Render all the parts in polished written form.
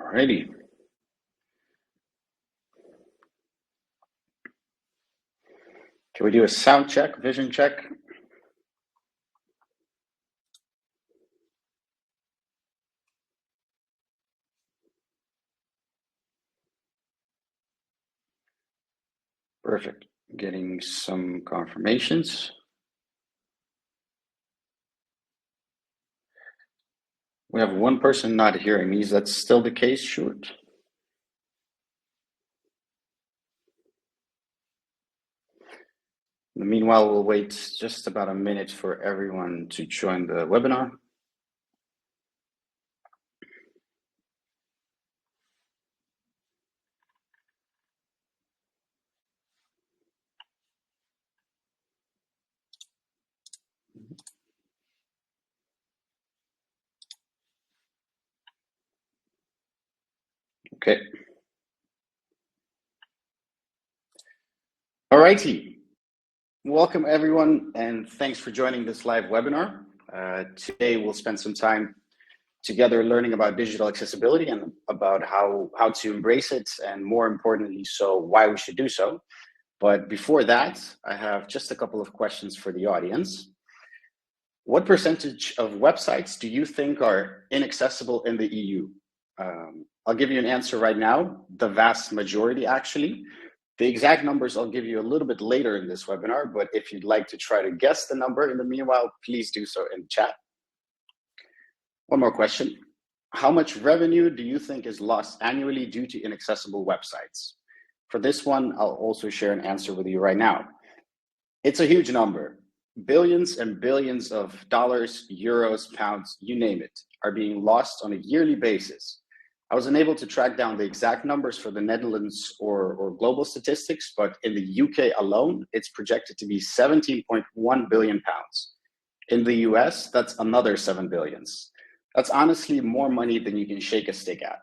Alrighty. Can we do a sound check, vision check? Perfect. Getting some confirmations. We have one person not hearing me. Is that still the case? Shoot. Meanwhile, we'll wait just about a minute for everyone to join the webinar. Okay. All righty. Welcome, everyone, and thanks for joining this live webinar. Today, we'll spend some time together learning about digital accessibility and about how to embrace it, and more importantly, so why we should do so. But before that, I have just a couple of questions for the audience. What percentage of websites do you think are inaccessible in the EU? I'll give you an answer right now. The vast majority, actually. The exact numbers I'll give you a little bit later in this webinar, but if you'd like to try to guess the number in the meanwhile, please do so in chat. One more question. How much revenue do you think is lost annually due to inaccessible websites? For this one, I'll also share an answer with you right now. It's a huge number. Billions and billions of dollars, euros, pounds, you name it, are being lost on a yearly basis. I was unable to track down the exact numbers for the Netherlands or global statistics, but in the UK alone, it's projected to be 17.1 billion pounds. In the US, that's another 7 billions. That's honestly more money than you can shake a stick at.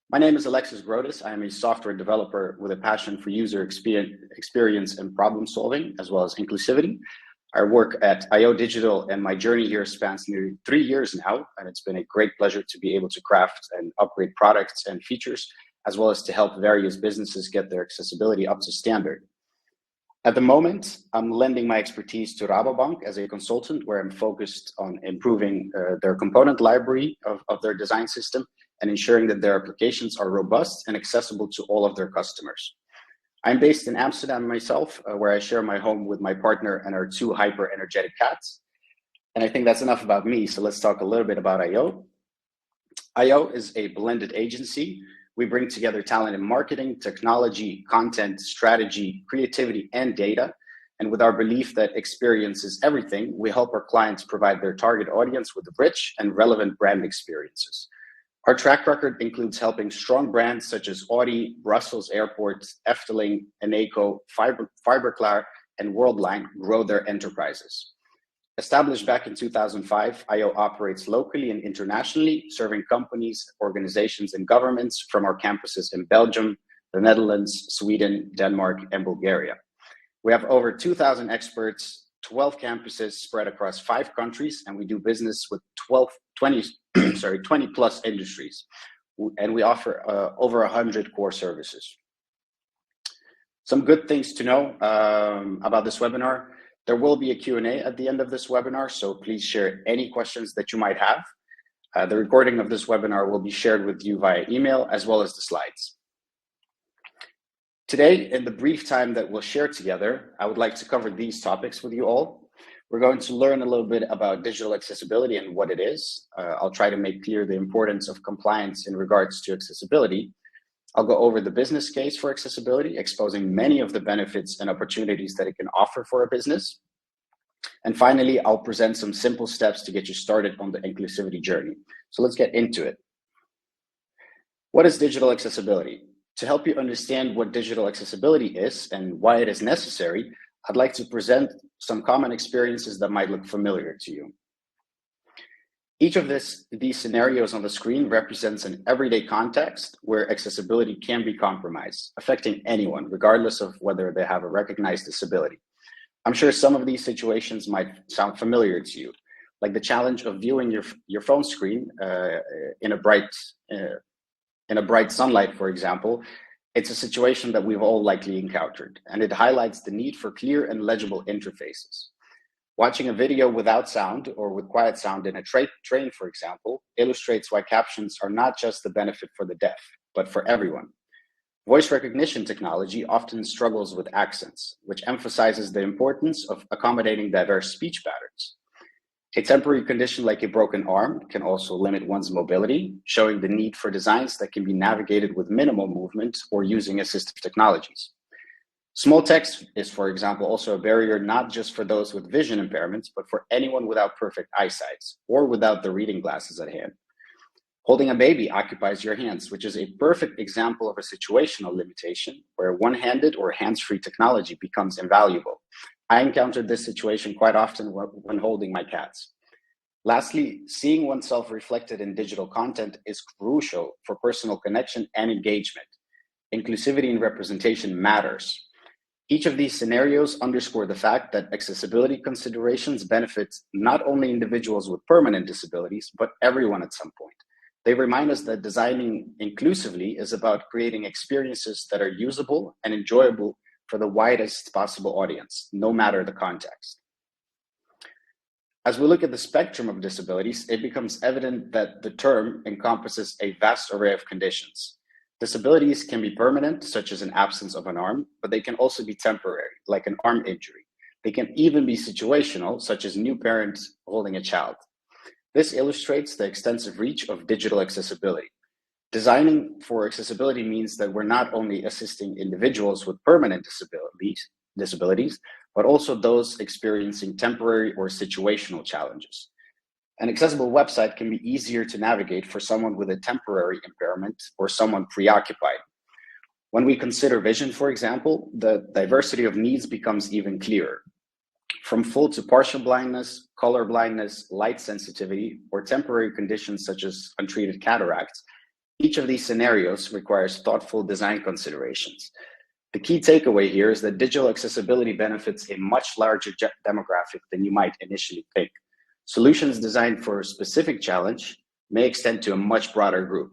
My name is Alexis Grotis. I am a software developer with a passion for user experience and problem solving, as well as inclusivity. I work at IO Digital, and my journey here spans nearly 3 years now, and it's been a great pleasure to be able to craft and upgrade products and features, as well as to help various businesses get their accessibility up to standard. At the moment, I'm lending my expertise to Rabobank as a consultant, where I'm focused on improving their component library of their design system and ensuring that their applications are robust and accessible to all of their customers. I'm based in Amsterdam myself, where I share my home with my partner and our 2 hyper-energetic cats. And I think that's enough about me, so let's talk a little bit about IO. IO is a blended agency. We bring together talent in marketing, technology, content, strategy, creativity, and data. And with our belief that experience is everything, we help our clients provide their target audience with rich and relevant brand experiences. Our track record includes helping strong brands such as Audi, Brussels Airport, Efteling, Eneco, Fiberklaar, and Worldline grow their enterprises. Established back in 2005, IO operates locally and internationally, serving companies, organizations, and governments from our campuses in Belgium, the Netherlands, Sweden, Denmark, and Bulgaria. We have over 2,000 experts, 12 campuses spread across 5 countries, and we do business with 20 plus industries. And we offer over 100 core services. Some good things to know about this webinar. There will be a Q&A at the end of this webinar, so please share any questions that you might have. The recording of this webinar will be shared with you via email, as well as the slides. Today, in the brief time that we'll share together, I would like to cover these topics with you all. We're going to learn a little bit about digital accessibility and what it is. I'll try to make clear the importance of compliance in regards to accessibility. I'll go over the business case for accessibility, exposing many of the benefits and opportunities that it can offer for a business. And finally, I'll present some simple steps to get you started on the inclusivity journey. So let's get into it. What is digital accessibility? To help you understand what digital accessibility is and why it is necessary, I'd like to present some common experiences that might look familiar to you. Each of these scenarios on the screen represents an everyday context where accessibility can be compromised, affecting anyone, regardless of whether they have a recognized disability. I'm sure some of these situations might sound familiar to you. like the challenge of viewing your phone screen in a bright sunlight, for example. It's a situation that we've all likely encountered, and it highlights the need for clear and legible interfaces. Watching a video without sound or with quiet sound in a train, for example, illustrates why captions are not just the benefit for the deaf, but for everyone. Voice recognition technology often struggles with accents, which emphasizes the importance of accommodating diverse speech patterns. A temporary condition like a broken arm can also limit one's mobility, showing the need for designs that can be navigated with minimal movement or using assistive technologies. Small text is, for example, also a barrier not just for those with vision impairments, but for anyone without perfect eyesight or without the reading glasses at hand. Holding a baby occupies your hands, which is a perfect example of a situational limitation where one-handed or hands-free technology becomes invaluable. I encountered this situation quite often when holding my cats. Lastly, seeing oneself reflected in digital content is crucial for personal connection and engagement. Inclusivity and representation matters. Each of these scenarios underscore the fact that accessibility considerations benefit not only individuals with permanent disabilities, but everyone at some point. They remind us that designing inclusively is about creating experiences that are usable and enjoyable for the widest possible audience, no matter the context. As we look at the spectrum of disabilities, it becomes evident that the term encompasses a vast array of conditions. Disabilities can be permanent, such as an absence of an arm, but they can also be temporary, like an arm injury. They can even be situational, such as new parents holding a child. This illustrates the extensive reach of digital accessibility. Designing for accessibility means that we're not only assisting individuals with permanent disabilities, but also those experiencing temporary or situational challenges. An accessible website can be easier to navigate for someone with a temporary impairment or someone preoccupied. When we consider vision, for example, the diversity of needs becomes even clearer. From full to partial blindness, color blindness, light sensitivity, or temporary conditions such as untreated cataracts, each of these scenarios requires thoughtful design considerations. The key takeaway here is that digital accessibility benefits a much larger demographic than you might initially think. Solutions designed for a specific challenge may extend to a much broader group.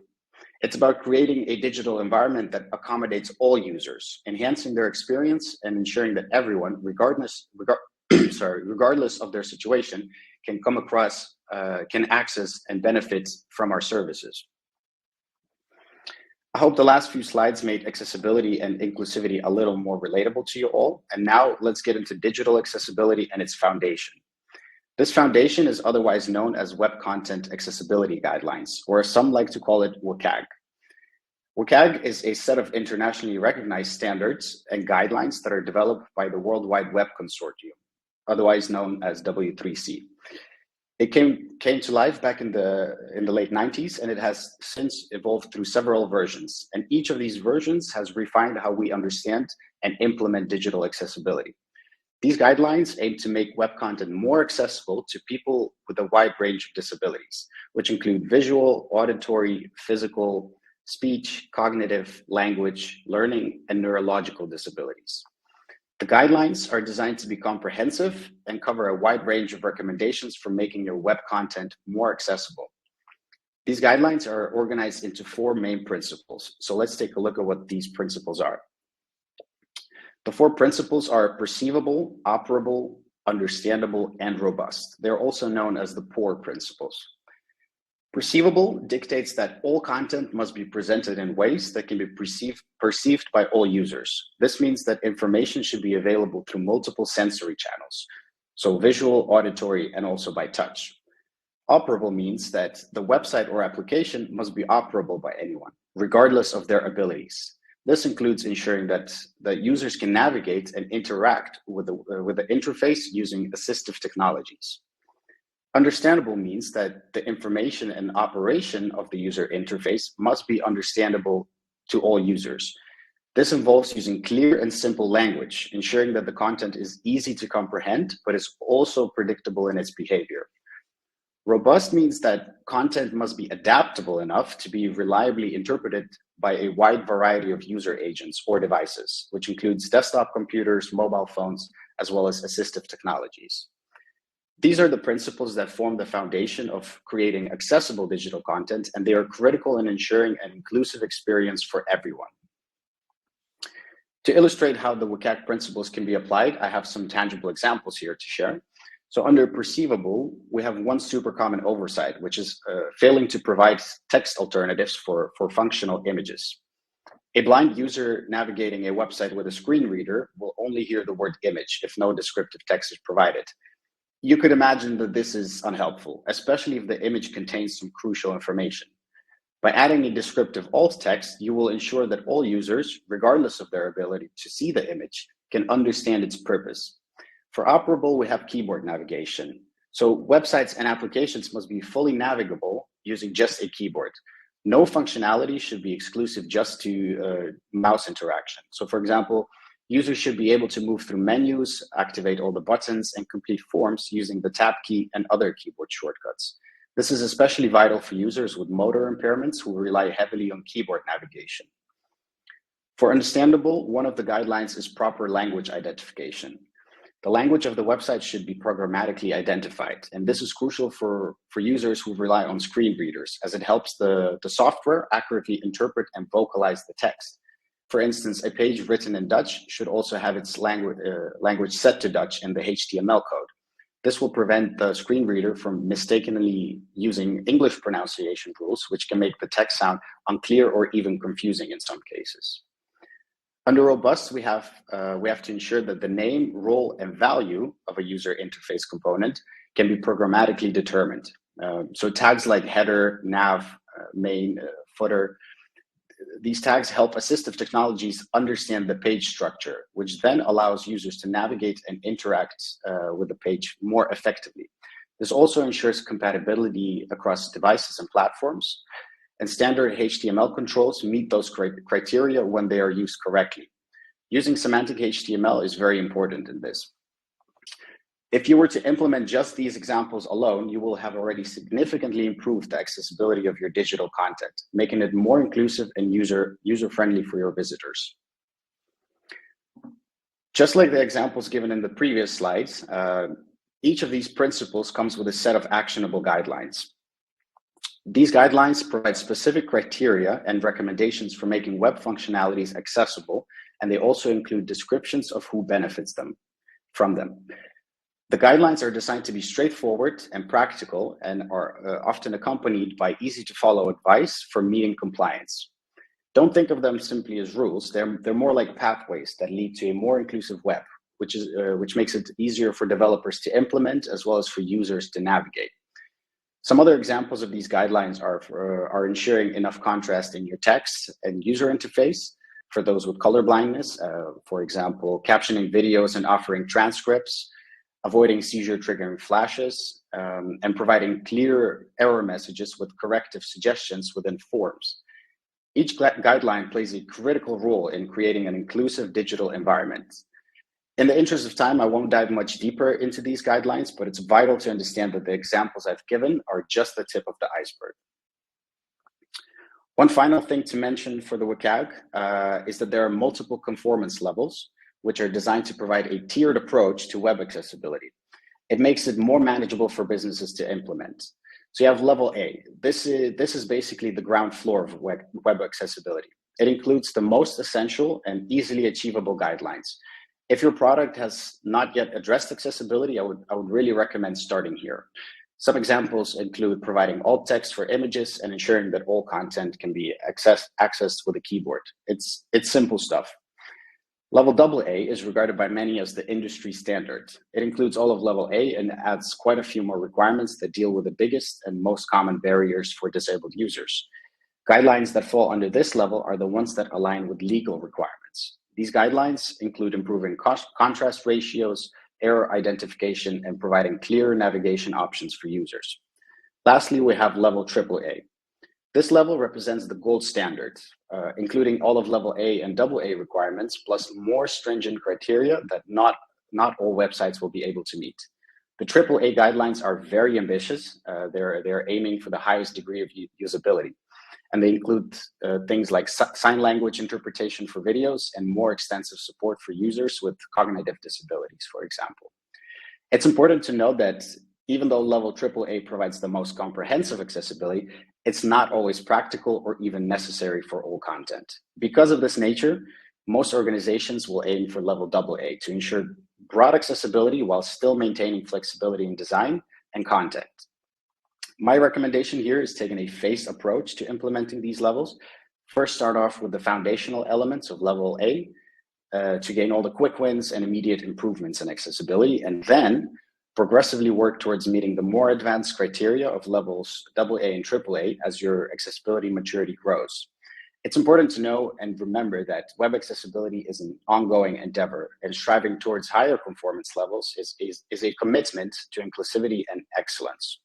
It's about creating a digital environment that accommodates all users, enhancing their experience and ensuring that everyone, regardless of their situation, can come across, can access and benefit from our services. I hope the last few slides made accessibility and inclusivity a little more relatable to you all. And now let's get into digital accessibility and its foundation. This foundation is otherwise known as Web Content Accessibility Guidelines, or some like to call it WCAG. WCAG is a set of internationally recognized standards and guidelines that are developed by the World Wide Web Consortium, otherwise known as W3C. It came to life back in the late 90s, and it has since evolved through several versions. And each of these versions has refined how we understand and implement digital accessibility. These guidelines aim to make web content more accessible to people with a wide range of disabilities, which include visual, auditory, physical, speech, cognitive, language, learning, and neurological disabilities. The guidelines are designed to be comprehensive and cover a wide range of recommendations for making your web content more accessible. These guidelines are organized into 4 main principles. So let's take a look at what these principles are. The 4 principles are perceivable, operable, understandable, and robust. They're also known as the POUR principles. Perceivable dictates that all content must be presented in ways that can be perceived by all users. This means that information should be available through multiple sensory channels, so visual, auditory, and also by touch. Operable means that the website or application must be operable by anyone, regardless of their abilities. This includes ensuring that users can navigate and interact with the interface using assistive technologies. Understandable means that the information and operation of the user interface must be understandable to all users. This involves using clear and simple language, ensuring that the content is easy to comprehend, but is also predictable in its behavior. Robust means that content must be adaptable enough to be reliably interpreted by a wide variety of user agents or devices, which includes desktop computers, mobile phones, as well as assistive technologies. These are the principles that form the foundation of creating accessible digital content, and they are critical in ensuring an inclusive experience for everyone. To illustrate how the WCAG principles can be applied, I have some tangible examples here to share. So under perceivable, we have one super common oversight, which is failing to provide text alternatives for functional images. A blind user navigating a website with a screen reader will only hear the word image if no descriptive text is provided. You could imagine that this is unhelpful, especially if the image contains some crucial information. By adding a descriptive alt text, you will ensure that all users, regardless of their ability to see the image, can understand its purpose. For operable, we have keyboard navigation. So websites and applications must be fully navigable using just a keyboard. No functionality should be exclusive just to mouse interaction. So for example, users should be able to move through menus, activate all the buttons, and complete forms using the tab key and other keyboard shortcuts. This is especially vital for users with motor impairments who rely heavily on keyboard navigation. For understandable, one of the guidelines is proper language identification. The language of the website should be programmatically identified, and this is crucial for users who rely on screen readers, as it helps the software accurately interpret and vocalize the text. For instance, a page written in Dutch should also have its language set to Dutch in the HTML code. This will prevent the screen reader from mistakenly using English pronunciation rules, which can make the text sound unclear or even confusing in some cases. Under robust, we have to ensure that the name, role, and value of a user interface component can be programmatically determined. So tags like header, nav, main, footer, these tags help assistive technologies understand the page structure, which then allows users to navigate and interact with the page more effectively. This also ensures compatibility across devices and platforms, and standard HTML controls meet those criteria when they are used correctly. Using semantic HTML is very important in this. If you were to implement just these examples alone, you will have already significantly improved the accessibility of your digital content, making it more inclusive and user-friendly for your visitors. Just like the examples given in the previous slides, each of these principles comes with a set of actionable guidelines. These guidelines provide specific criteria and recommendations for making web functionalities accessible, and they also include descriptions of who benefits from them. The guidelines are designed to be straightforward and practical, and are often accompanied by easy-to-follow advice for meeting compliance. Don't think of them simply as rules. They're more like pathways that lead to a more inclusive web, which makes it easier for developers to implement as well as for users to navigate. Some other examples of these guidelines are ensuring enough contrast in your text and user interface for those with color blindness, for example, captioning videos and offering transcripts, avoiding seizure triggering flashes, and providing clear error messages with corrective suggestions within forms. Each guideline plays a critical role in creating an inclusive digital environment. In the interest of time, I won't dive much deeper into these guidelines, but it's vital to understand that the examples I've given are just the tip of the iceberg. One final thing to mention for the WCAG is that there are multiple conformance levels, which are designed to provide a tiered approach to web accessibility. It makes it more manageable for businesses to implement. So you have level A. This is basically the ground floor of web accessibility. It includes the most essential and easily achievable guidelines. If your product has not yet addressed accessibility, I would really recommend starting here. Some examples include providing alt text for images and ensuring that all content can be accessed with a keyboard. It's simple stuff. Level AA is regarded by many as the industry standard. It includes all of level A and adds quite a few more requirements that deal with the biggest and most common barriers for disabled users. Guidelines that fall under this level are the ones that align with legal requirements. These guidelines include improving contrast ratios, error identification, and providing clear navigation options for users. Lastly, we have level AAA. This level represents the gold standard, including all of level A and AA requirements, plus more stringent criteria that not all websites will be able to meet. The AAA guidelines are very ambitious. They're aiming for the highest degree of usability. And they include things like sign language interpretation for videos and more extensive support for users with cognitive disabilities, for example. It's important to note that Even though level AAA provides the most comprehensive accessibility, it's not always practical or even necessary for all content. Because of this nature, most organizations will aim for level AA to ensure broad accessibility while still maintaining flexibility in design and content. My recommendation here is taking a phased approach to implementing these levels. First, start off with the foundational elements of level A to gain all the quick wins and immediate improvements in accessibility, and then progressively work towards meeting the more advanced criteria of levels AA and AAA as your accessibility maturity grows. It's important to know and remember that web accessibility is an ongoing endeavor, and striving towards higher conformance levels is a commitment to inclusivity and excellence.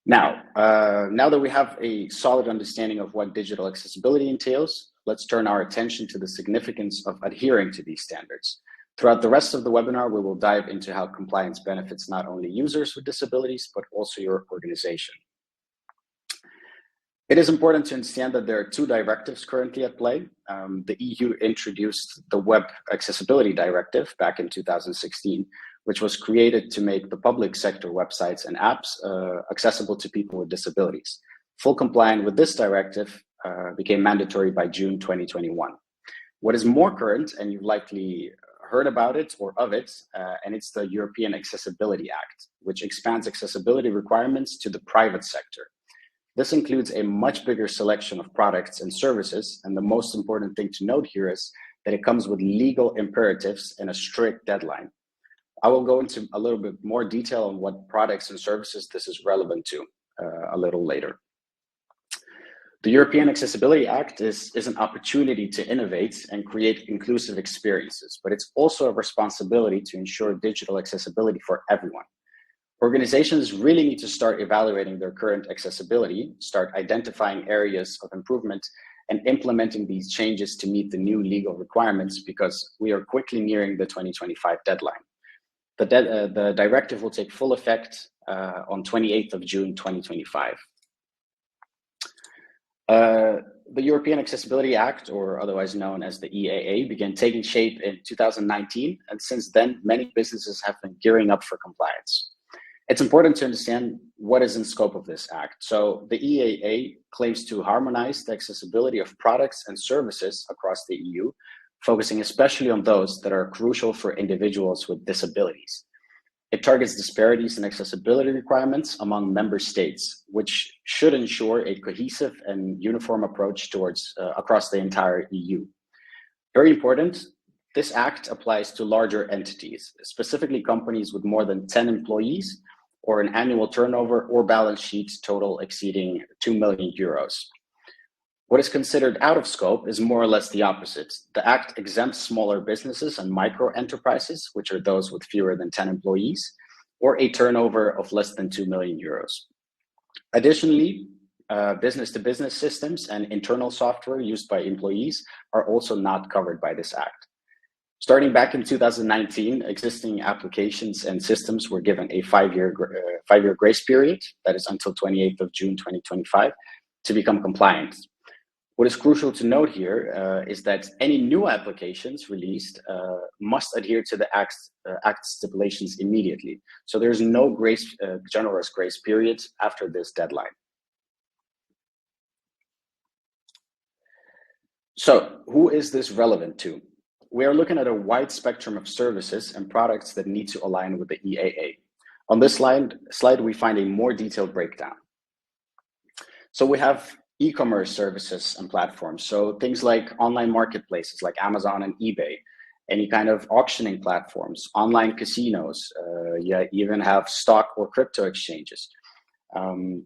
Now that we have a solid understanding of what digital accessibility entails, let's turn our attention to the significance of adhering to these standards. Throughout the rest of the webinar, we will dive into how compliance benefits not only users with disabilities, but also your organization. It is important to understand that there are two directives currently at play. The EU introduced the Web Accessibility Directive back in 2016, which was created to make the public sector websites and apps accessible to people with disabilities. Full compliance with this directive became mandatory by June 2021. What is more current, and you've likely heard about it or of it, and it's the European Accessibility Act, which expands accessibility requirements to the private sector. This includes a much bigger selection of products and services, and the most important thing to note here is that it comes with legal imperatives and a strict deadline. I will go into a little bit more detail on what products and services this is relevant to a little later. The European Accessibility Act is an opportunity to innovate and create inclusive experiences, but it's also a responsibility to ensure digital accessibility for everyone. Organizations really need to start evaluating their current accessibility, start identifying areas of improvement, and implementing these changes to meet the new legal requirements, because we are quickly nearing the 2025 deadline. The directive will take full effect on 28th of June 2025. The European Accessibility Act, or otherwise known as the EAA, began taking shape in 2019, and since then, many businesses have been gearing up for compliance. It's important to understand what is in scope of this act. So the EAA claims to harmonize the accessibility of products and services across the EU, focusing especially on those that are crucial for individuals with disabilities. It targets disparities in accessibility requirements among member states, which should ensure a cohesive and uniform approach towards across the entire EU. Very important, this act applies to larger entities, specifically companies with more than 10 employees or an annual turnover or balance sheet total exceeding 2 million euros. What is considered out of scope is more or less the opposite. The Act exempts smaller businesses and micro enterprises, which are those with fewer than 10 employees, or a turnover of less than 2 million euros. Additionally, business-to-business systems and internal software used by employees are also not covered by this Act. Starting back in 2019, existing applications and systems were given a five-year grace period, that is until 28th of June 2025, to become compliant. What is crucial to note here is that any new applications released must adhere to the Act stipulations immediately. So there's no generous grace period after this deadline. So who is this relevant to? We are looking at a wide spectrum of services and products that need to align with the EAA. On this slide, we find a more detailed breakdown. So we have e-commerce services and platforms. So things like online marketplaces like Amazon and eBay, any kind of auctioning platforms, online casinos, you even have stock or crypto exchanges,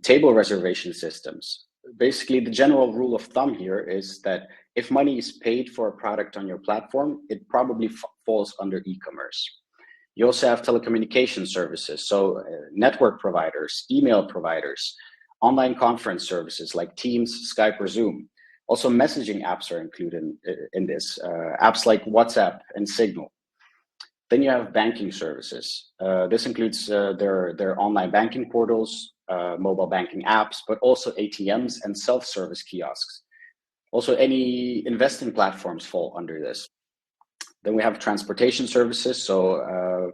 table reservation systems. Basically, the general rule of thumb here is that if money is paid for a product on your platform, it probably falls under e-commerce. You also have telecommunication services, so network providers, email providers, online conference services like Teams, Skype, or Zoom. Also, messaging apps are included in this, apps like WhatsApp and Signal. Then you have banking services. This includes their online banking portals, mobile banking apps, but also ATMs and self-service kiosks. Also, any investing platforms fall under this. Then we have transportation services, so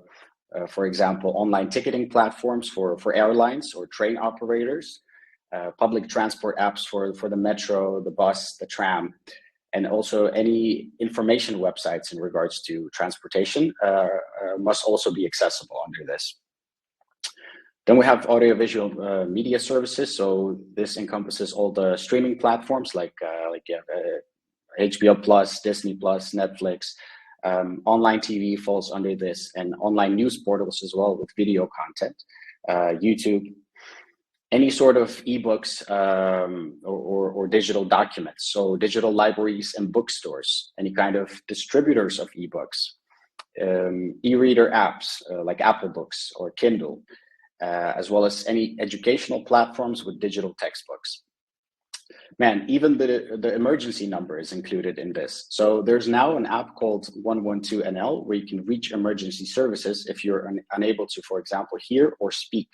For example, online ticketing platforms for airlines or train operators, public transport apps for the metro, the bus, the tram, and also any information websites in regards to transportation must also be accessible under this. Then we have audiovisual media services. So this encompasses all the streaming platforms like HBO Plus, Disney Plus, Netflix. Online TV falls under this, and online news portals as well with video content, YouTube, any sort of ebooks or digital documents. So digital libraries and bookstores, any kind of distributors of ebooks, e-reader apps like Apple Books or Kindle, as well as any educational platforms with digital textbooks. Man, even the emergency number is included in this. So there's now an app called 112NL where you can reach emergency services if you're unable to, for example, hear or speak.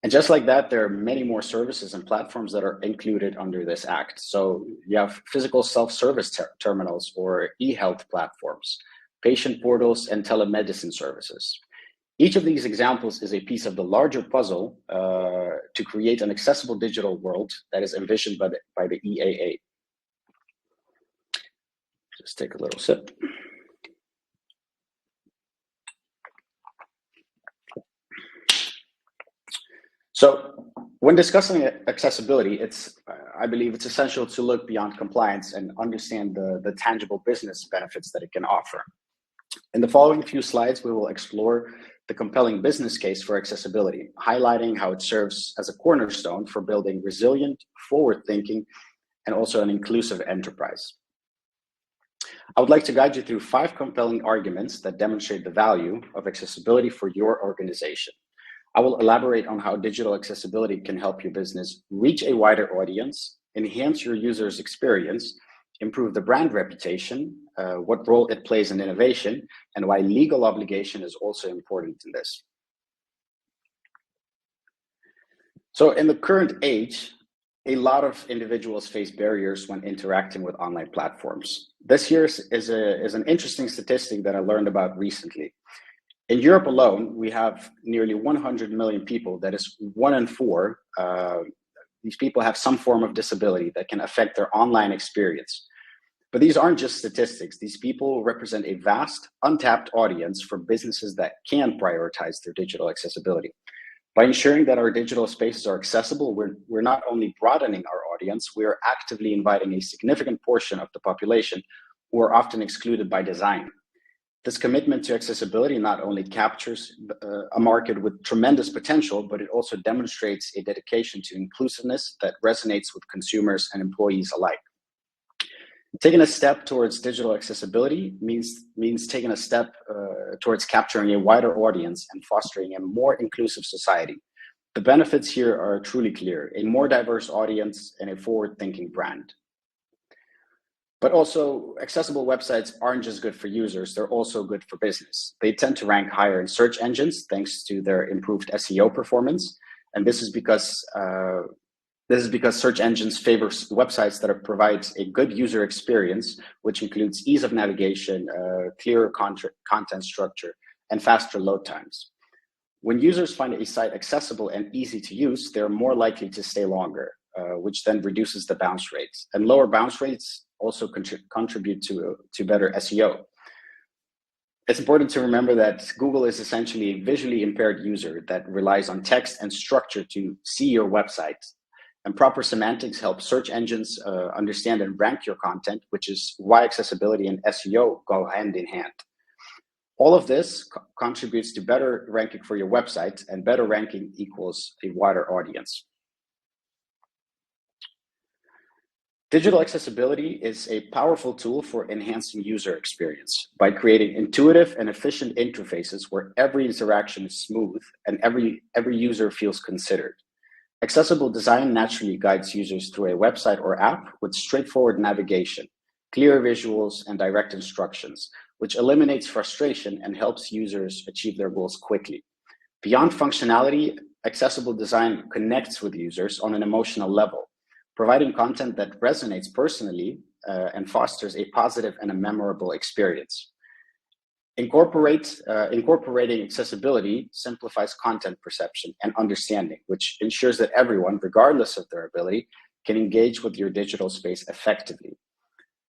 And just like that, there are many more services and platforms that are included under this act. So you have physical self-service terminals or e-health platforms, patient portals, and telemedicine services. Each of these examples is a piece of the larger puzzle to create an accessible digital world that is envisioned by the EAA. Just take a little sip. So when discussing accessibility, I believe it's essential to look beyond compliance and understand the tangible business benefits that it can offer. In the following few slides, we will explore the compelling business case for accessibility, highlighting how it serves as a cornerstone for building resilient, forward-thinking, and also an inclusive enterprise. I would like to guide you through 5 compelling arguments that demonstrate the value of accessibility for your organization. I will elaborate on how digital accessibility can help your business reach a wider audience, enhance your users' experience, improve the brand reputation, what role it plays in innovation, and why legal obligation is also important in this. So in the current age, a lot of individuals face barriers when interacting with online platforms. This here is an interesting statistic that I learned about recently. In Europe alone, we have nearly 100 million people. That is 1 in 4. These people have some form of disability that can affect their online experience. But these aren't just statistics. These people represent a vast, untapped audience for businesses that can prioritize their digital accessibility. By ensuring that our digital spaces are accessible, we're not only broadening our audience, we are actively inviting a significant portion of the population who are often excluded by design. This commitment to accessibility not only captures a market with tremendous potential, but it also demonstrates a dedication to inclusiveness that resonates with consumers and employees alike. Taking a step towards digital accessibility means taking a step towards capturing a wider audience and fostering a more inclusive society. The benefits here are truly clear: a more diverse audience and a forward-thinking brand. But also, accessible websites aren't just good for users, they're also good for business. They tend to rank higher in search engines thanks to their improved SEO performance. And this is because search engines favor websites that provide a good user experience, which includes ease of navigation, clearer content structure, and faster load times. When users find a site accessible and easy to use, they're more likely to stay longer, which then reduces the bounce rates. And lower bounce rates also contribute to better SEO. It's important to remember that Google is essentially a visually impaired user that relies on text and structure to see your website. And proper semantics help search engines understand and rank your content, which is why accessibility and SEO go hand in hand. All of this contributes to better ranking for your website, and better ranking equals a wider audience. Digital accessibility is a powerful tool for enhancing user experience by creating intuitive and efficient interfaces where every interaction is smooth and every user feels considered. Accessible design naturally guides users through a website or app with straightforward navigation, clear visuals, and direct instructions, which eliminates frustration and helps users achieve their goals quickly. Beyond functionality, accessible design connects with users on an emotional level, providing content that resonates personally and fosters a positive and a memorable experience. Incorporating accessibility simplifies content perception and understanding, which ensures that everyone, regardless of their ability, can engage with your digital space effectively.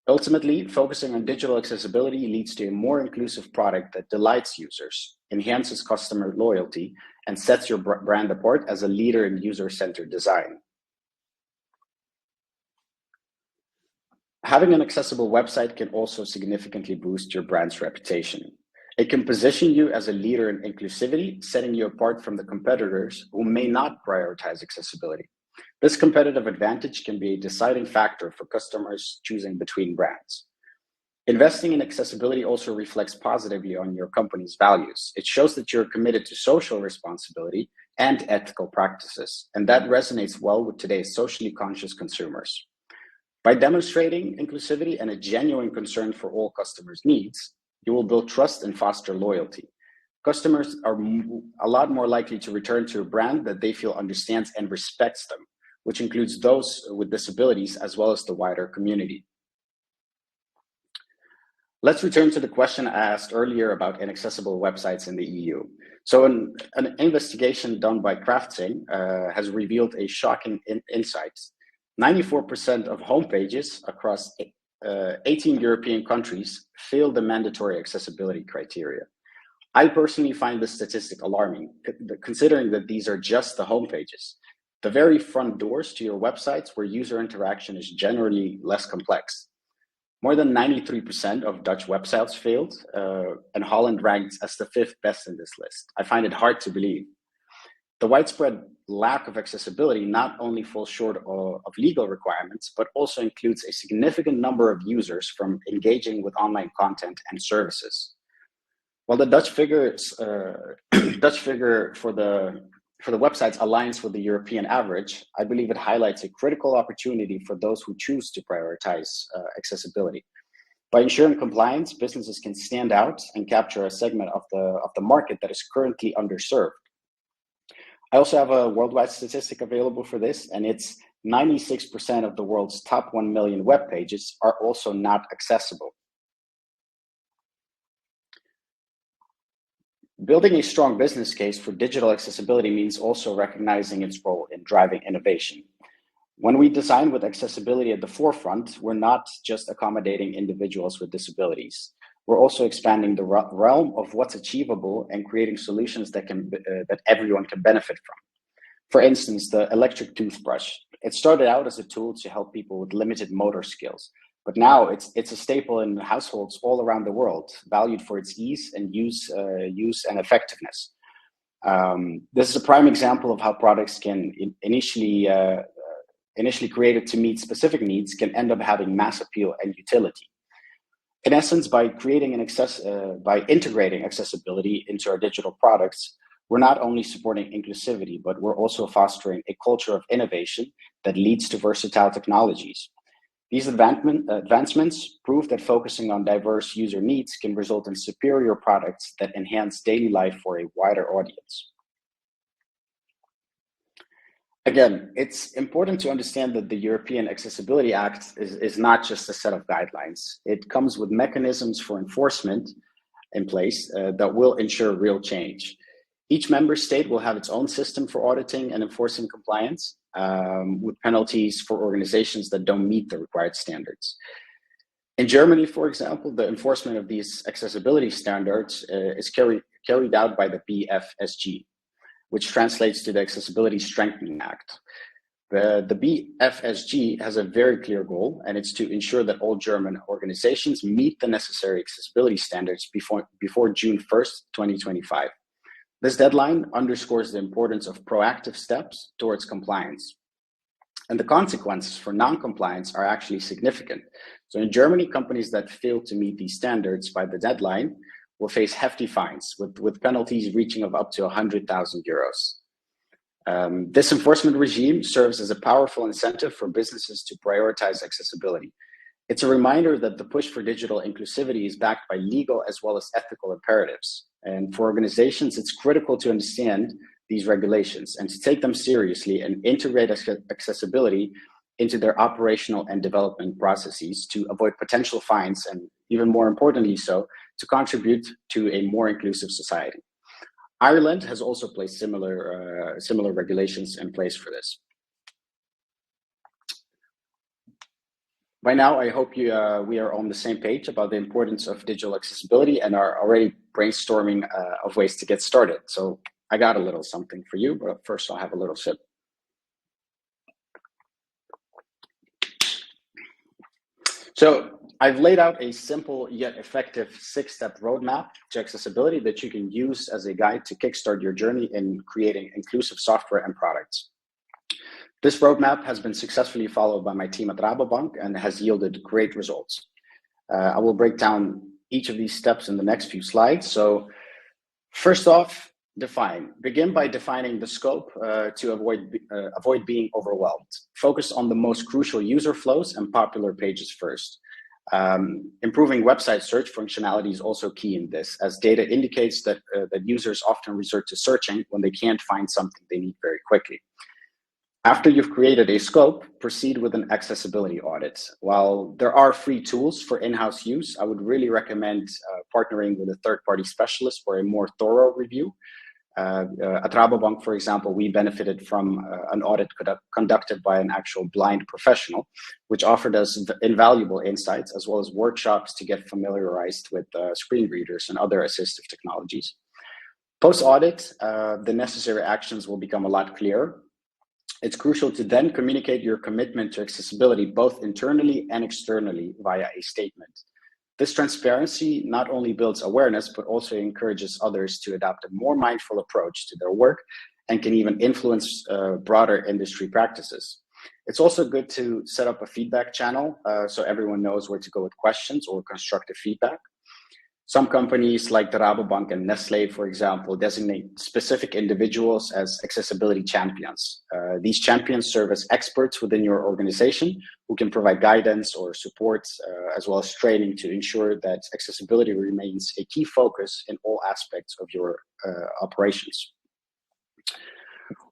Ultimately, focusing on digital accessibility leads to a more inclusive product that delights users, enhances customer loyalty, and sets your brand apart as a leader in user-centered design. Having an accessible website can also significantly boost your brand's reputation. It can position you as a leader in inclusivity, setting you apart from the competitors who may not prioritize accessibility. This competitive advantage can be a deciding factor for customers choosing between brands. Investing in accessibility also reflects positively on your company's values. It shows that you're committed to social responsibility and ethical practices, and that resonates well with today's socially conscious consumers. By demonstrating inclusivity and a genuine concern for all customers' needs, you will build trust and foster loyalty. Customers are a lot more likely to return to a brand that they feel understands and respects them, which includes those with disabilities as well as the wider community. Let's return to the question I asked earlier about inaccessible websites in the EU. So an investigation done by Craftsing has revealed a shocking insight. 94% of homepages across 18 European countries fail the mandatory accessibility criteria. I personally find this statistic alarming, considering that these are just the homepages, the very front doors to your websites where user interaction is generally less complex. More than 93% of Dutch websites failed, and Holland ranked as the 5th best in this list. I find it hard to believe. The widespread lack of accessibility not only falls short of legal requirements, but also includes a significant number of users from engaging with online content and services. While the Dutch figure for the website's aligns with the European average, I believe it highlights a critical opportunity for those who choose to prioritize accessibility. By ensuring compliance, businesses can stand out and capture a segment of the market that is currently underserved. I also have a worldwide statistic available for this, and it's 96% of the world's top 1 million web pages are also not accessible. Building a strong business case for digital accessibility means also recognizing its role in driving innovation. When we design with accessibility at the forefront, we're not just accommodating individuals with disabilities. We're also expanding the realm of what's achievable and creating solutions that everyone can benefit from. For instance, the electric toothbrush. It started out as a tool to help people with limited motor skills, but now it's a staple in households all around the world, valued for its ease and use and effectiveness. This is a prime example of how products can initially created to meet specific needs can end up having mass appeal and utility. In essence, by integrating accessibility into our digital products, we're not only supporting inclusivity, but we're also fostering a culture of innovation that leads to versatile technologies. These advancements prove that focusing on diverse user needs can result in superior products that enhance daily life for a wider audience. Again, it's important to understand that the European Accessibility Act is not just a set of guidelines. It comes with mechanisms for enforcement in place that will ensure real change. Each member state will have its own system for auditing and enforcing compliance, with penalties for organizations that don't meet the required standards. In Germany, for example, the enforcement of these accessibility standards is carried out by the BFSG, which translates to the Accessibility Strengthening Act. The BFSG has a very clear goal, and it's to ensure that all German organizations meet the necessary accessibility standards before June 1st, 2025. This deadline underscores the importance of proactive steps towards compliance. And the consequences for non-compliance are actually significant. So in Germany, companies that fail to meet these standards by the deadline will face hefty fines with penalties reaching of up to 100,000 euros. This enforcement regime serves as a powerful incentive for businesses to prioritize accessibility. It's a reminder that the push for digital inclusivity is backed by legal as well as ethical imperatives. And for organizations, it's critical to understand these regulations and to take them seriously and integrate accessibility into their operational and development processes to avoid potential fines and, even more importantly so, to contribute to a more inclusive society. Ireland has also placed similar regulations in place for this. By now, I hope we are on the same page about the importance of digital accessibility and are already brainstorming of ways to get started. So I got a little something for you, but first I'll have a little sip. So I've laid out a simple yet effective 6-step roadmap to accessibility that you can use as a guide to kickstart your journey in creating inclusive software and products. This roadmap has been successfully followed by my team at Rabobank and has yielded great results. I will break down each of these steps in the next few slides. So first off, define. Begin by defining the scope to avoid being overwhelmed. Focus on the most crucial user flows and popular pages first. Improving website search functionality is also key in this, as data indicates that users often resort to searching when they can't find something they need very quickly. After you've created a scope, proceed with an accessibility audit. While there are free tools for in-house use, I would really recommend partnering with a third-party specialist for a more thorough review. At Rabobank, for example, we benefited from an audit conducted by an actual blind professional, which offered us invaluable insights as well as workshops to get familiarized with screen readers and other assistive technologies. Post-audit, the necessary actions will become a lot clearer. It's crucial to then communicate your commitment to accessibility both internally and externally via a statement. This transparency not only builds awareness, but also encourages others to adopt a more mindful approach to their work and can even influence broader industry practices. It's also good to set up a feedback channel so everyone knows where to go with questions or constructive feedback. Some companies like the Rabobank and Nestlé, for example, designate specific individuals as accessibility champions. These champions serve as experts within your organization who can provide guidance or support, as well as training to ensure that accessibility remains a key focus in all aspects of your operations.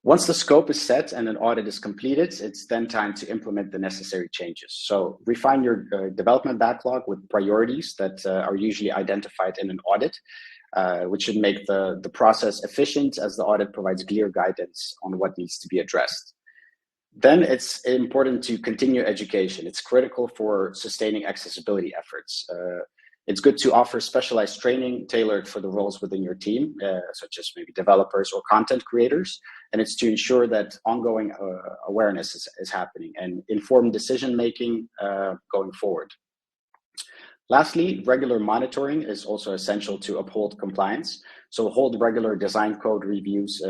Once the scope is set and an audit is completed, it's then time to implement the necessary changes. So refine your development backlog with priorities that are usually identified in an audit, which should make the process efficient as the audit provides clear guidance on what needs to be addressed. Then it's important to continue education. It's critical for sustaining accessibility efforts. It's good to offer specialized training tailored for the roles within your team, such as maybe developers or content creators. And it's to ensure that ongoing awareness is happening and informed decision-making going forward. Lastly, regular monitoring is also essential to uphold compliance. So hold regular design and code reviews,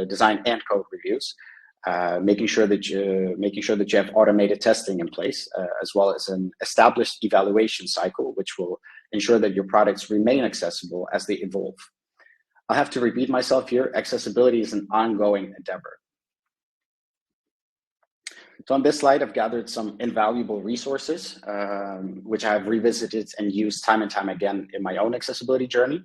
making sure that you have automated testing in place, as well as an established evaluation cycle, which will ensure that your products remain accessible as they evolve. I'll have to repeat myself here. Accessibility is an ongoing endeavor. So on this slide, I've gathered some invaluable resources, which I have revisited and used time and time again in my own accessibility journey.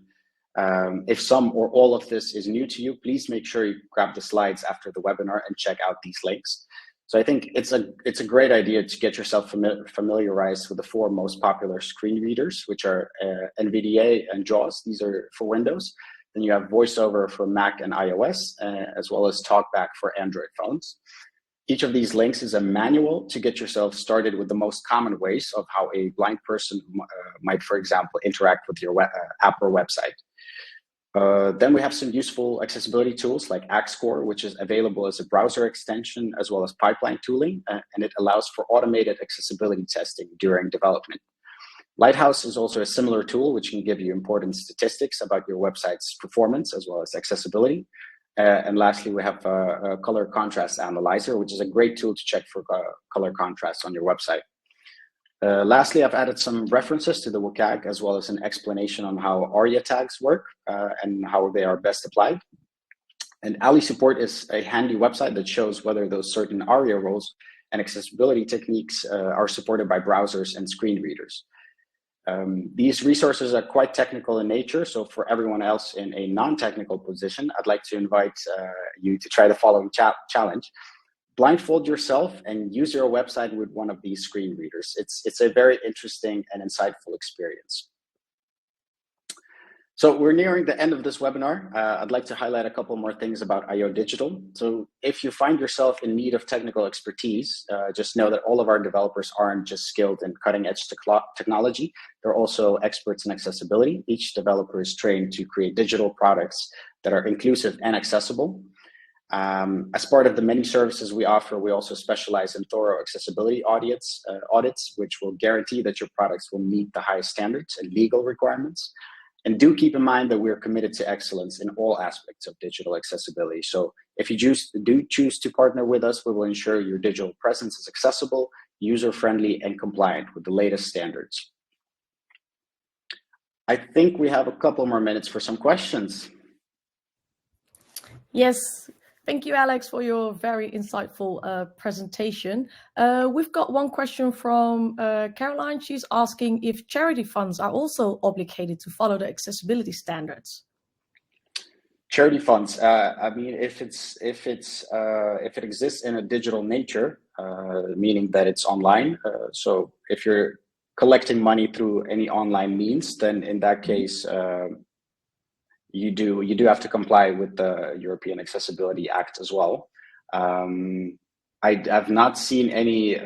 If some or all of this is new to you, please make sure you grab the slides after the webinar and check out these links. So I think it's a great idea to get yourself familiarized with the 4 most popular screen readers, which are NVDA and JAWS. These are for Windows. Then you have VoiceOver for Mac and iOS, as well as TalkBack for Android phones. Each of these links is a manual to get yourself started with the most common ways of how a blind person might, for example, interact with your app or website. Then we have some useful accessibility tools like AxScore, which is available as a browser extension, as well as pipeline tooling, and it allows for automated accessibility testing during development. Lighthouse is also a similar tool, which can give you important statistics about your website's performance, as well as accessibility. And lastly, we have a color contrast analyzer, which is a great tool to check for color contrast on your website. Lastly, I've added some references to the WCAG, as well as an explanation on how ARIA tags work and how they are best applied. And Ali Support is a handy website that shows whether those certain ARIA roles and accessibility techniques are supported by browsers and screen readers. These resources are quite technical in nature, so for everyone else in a non-technical position, I'd like to invite you to try the following challenge. Blindfold yourself and use your website with one of these screen readers. It's a very interesting and insightful experience. So we're nearing the end of this webinar. I'd like to highlight a couple more things about IO Digital. So if you find yourself in need of technical expertise, just know that all of our developers aren't just skilled in cutting edge technology, they're also experts in accessibility. Each developer is trained to create digital products that are inclusive and accessible. As part of the many services we offer, we also specialize in thorough accessibility audits, which will guarantee that your products will meet the highest standards and legal requirements. And do keep in mind that we're committed to excellence in all aspects of digital accessibility. So if you do choose to partner with us, we will ensure your digital presence is accessible, user-friendly, and compliant with the latest standards. I think we have a couple more minutes for some questions. Yes. Thank you, Alex, for your very insightful presentation. We've got one question from Caroline. She's asking if charity funds are also obligated to follow the accessibility standards. Charity funds. I mean, if it exists in a digital nature, meaning that it's online. So if you're collecting money through any online means, then in that case. You do have to comply with the European Accessibility Act as well. I have not seen any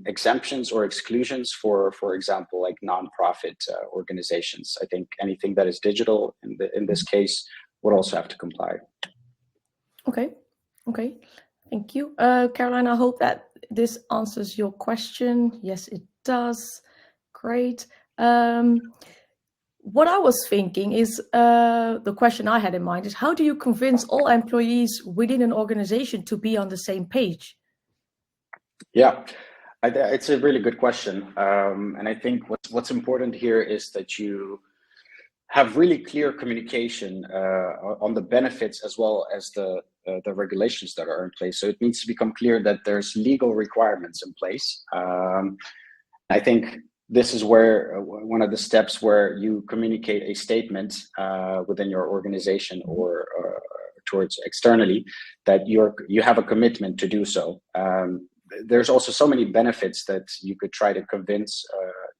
exemptions or exclusions for example, like nonprofit organizations. I think anything that is digital in this case would also have to comply. Okay, thank you, Caroline. I hope that this answers your question. Yes, it does. Great. What I was thinking is, the question I had in mind is, how do you convince all employees within an organization to be on the same page? Yeah, it's a really good question. And I think what's important here is that you have really clear communication on the benefits as well as the regulations that are in place. So it needs to become clear that there's legal requirements in place. I think this is where one of the steps where you communicate a statement within your organization or towards externally that you have a commitment to do so. There's also so many benefits that you could try to convince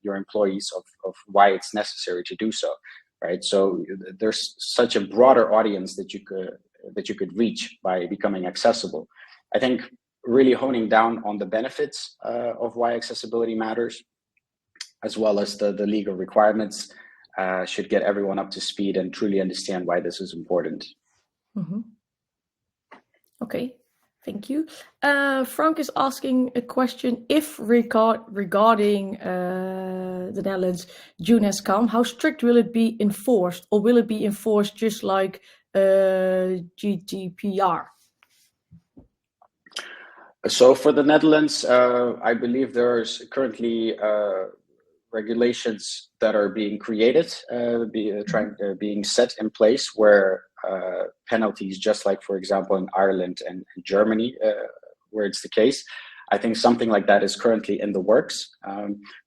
your employees of why it's necessary to do so, right? So there's such a broader audience that you could reach by becoming accessible. I think really honing down on the benefits of why accessibility matters, as well as the legal requirements, should get everyone up to speed and truly understand why this is important. Mm-hmm. Okay, thank you. Frank is asking a question, if regarding the Netherlands, June has come, how strict will it be enforced, or will it be enforced just like GDPR? So for the Netherlands, I believe there's currently regulations that are being created, being set in place where penalties, just like, for example, in Ireland and Germany, where it's the case. I think something like that is currently in the works,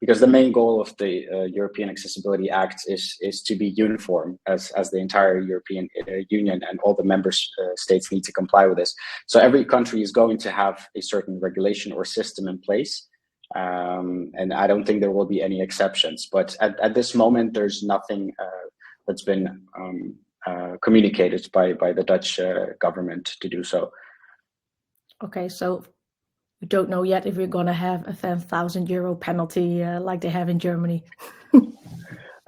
because the main goal of the European Accessibility Act is to be uniform as the entire European Union, and all the member states need to comply with this. So every country is going to have a certain regulation or system in place. And I don't think there will be any exceptions, but at this moment, there's nothing that's been communicated by the Dutch government to do so. Okay, so we don't know yet if we're going to have a €10,000 penalty like they have in Germany.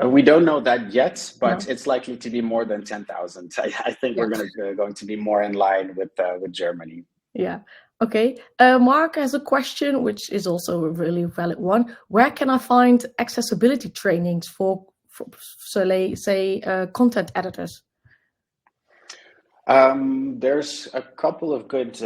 We don't know that yet, but no, it's likely to be more than 10,000. I think we're going to be more in line with Germany. Yeah. Okay. Mark has a question, which is also a really valid one. Where can I find accessibility trainings for say, content editors? There's a couple of good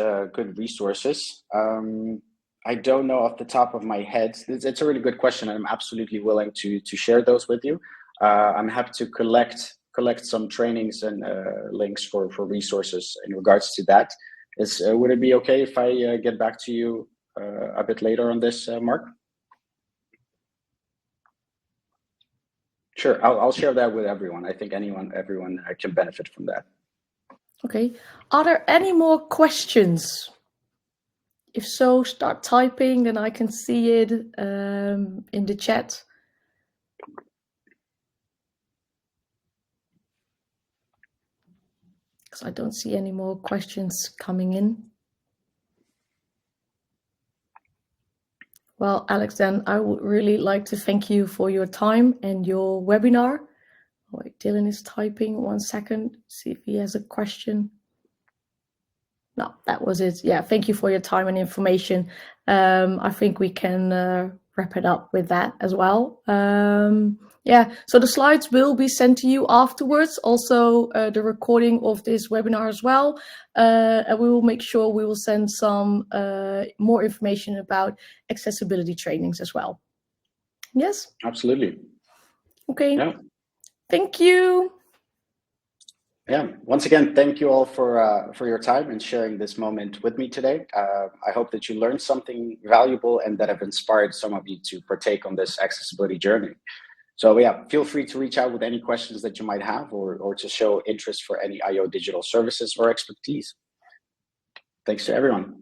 resources. I don't know off the top of my head. It's a really good question, and I'm absolutely willing to share those with you. I'm happy to collect some trainings and links for resources in regards to that. Would it be okay if I get back to you a bit later on this, Mark? Sure, I'll share that with everyone. I think everyone can benefit from that. Okay. Are there any more questions? If so, start typing, then I can see it in the chat. because I don't see any more questions coming in. Well, Alex, then I would really like to thank you for your time and your webinar. Wait, Dylan is typing. 1 second. See if he has a question. No, that was it. Yeah, thank you for your time and information. I think we can wrap it up with that as well. Yeah, so the slides will be sent to you afterwards. Also, the recording of this webinar as well. And we will make sure we will send some more information about accessibility trainings as well. Yes? Absolutely. Okay. Yeah. Thank you. Yeah. Once again, thank you all for your time and sharing this moment with me today. I hope that you learned something valuable and that have inspired some of you to partake on this accessibility journey. So yeah, feel free to reach out with any questions that you might have or to show interest for any IO digital services or expertise. Thanks to everyone.